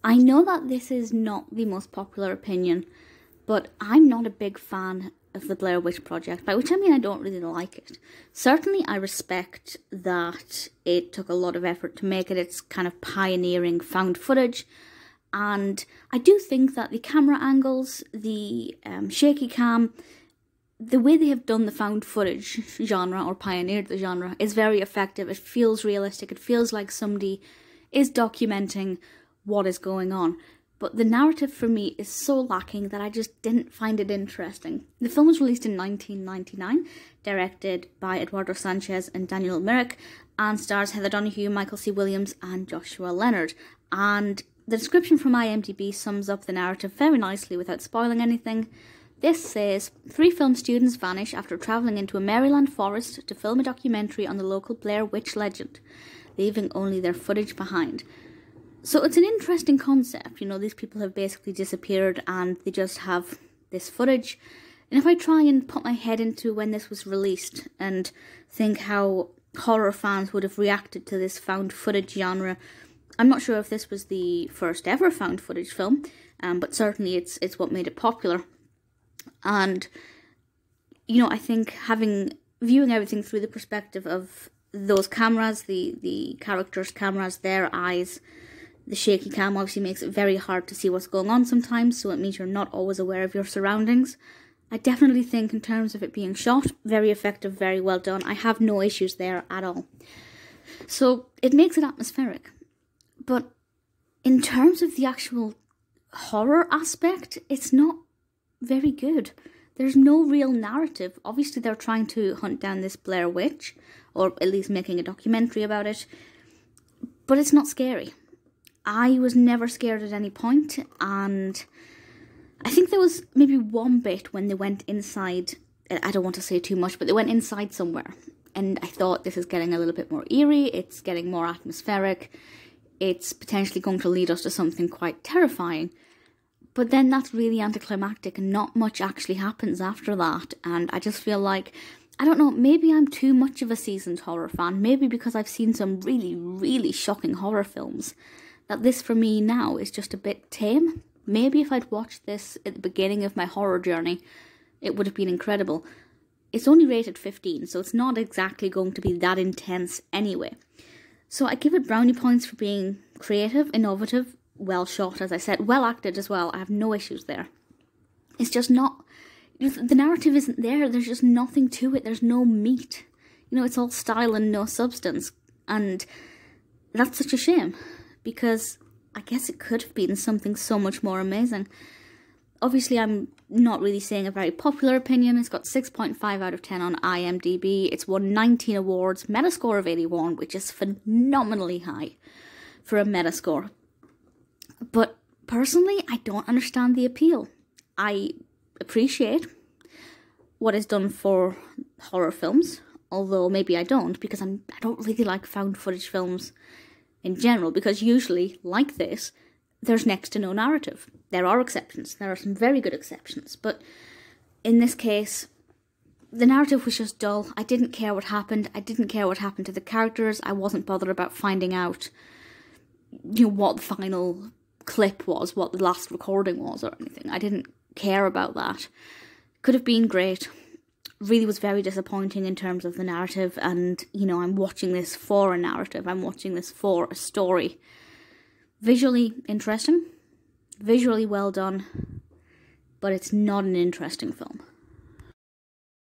I know that this is not the most popular opinion, but I'm not a big fan of the Blair Witch Project, by which I mean I don't really like it. Certainly I respect that it took a lot of effort to make it. It's kind of pioneering found footage, and I do think that the camera angles, the shaky cam, the way they have done the found footage genre, or pioneered the genre, is very effective. It feels realistic. It feels like somebody is documenting what is going on. But the narrative for me is so lacking that I just didn't find it interesting. The film was released in 1999, directed by Eduardo Sánchez and Daniel Myrick, and stars Heather Donahue, Michael C. Williams, and Joshua Leonard. And the description from IMDb sums up the narrative very nicely without spoiling anything. This says, 3 film students vanish after travelling into a Maryland forest to film a documentary on the local Blair Witch legend, leaving only their footage behind. So it's an interesting concept, you know, these people have basically disappeared and they just have this footage. And if I try and put my head into when this was released and think how horror fans would have reacted to this found footage genre, I'm not sure if this was the first ever found footage film, but certainly it's what made it popular. And, you know, I think viewing everything through the perspective of those cameras, the characters' cameras, their eyes, the shaky cam obviously makes it very hard to see what's going on sometimes, so it means you're not always aware of your surroundings. I definitely think in terms of it being shot, very effective, very well done. I have no issues there at all. So it makes it atmospheric. But in terms of the actual horror aspect, it's not very good. There's no real narrative. Obviously they're trying to hunt down this Blair Witch, or at least making a documentary about it, but it's not scary. I was never scared at any point, and I think there was maybe one bit when they went inside, I don't want to say too much, but they went inside somewhere, and I thought this is getting a little bit more eerie, it's getting more atmospheric, it's potentially going to lead us to something quite terrifying. But then that's really anticlimactic and not much actually happens after that, and I just feel like, I don't know, maybe I'm too much of a seasoned horror fan, maybe because I've seen some really, really shocking horror films, that this for me now is just a bit tame. Maybe if I'd watched this at the beginning of my horror journey, it would have been incredible. It's only rated 15, so it's not exactly going to be that intense anyway. So I give it brownie points for being creative, innovative, well shot, as I said, well acted as well. I have no issues there. It's just not, the narrative isn't there, there's just nothing to it, there's no meat. You know, it's all style and no substance, and that's such a shame, because I guess it could have been something so much more amazing. Obviously, I'm not really saying a very popular opinion. It's got 6.5 out of 10 on IMDb. It's won 19 awards, Metascore of 81, which is phenomenally high for a Metascore. But personally, I don't understand the appeal. I appreciate what is done for horror films, although maybe I don't, because I don't really like found footage films in general, because usually, like this, there's next to no narrative. There are exceptions. There are some very good exceptions. But in this case, the narrative was just dull. I didn't care what happened. I didn't care what happened to the characters. I wasn't bothered about finding out, you know, what the final clip was, what the last recording was or anything. I didn't care about that. Could have been great. Really was very disappointing in terms of the narrative, and, you know, I'm watching this for a narrative. I'm watching this for a story. Visually interesting, visually well done, but it's not an interesting film.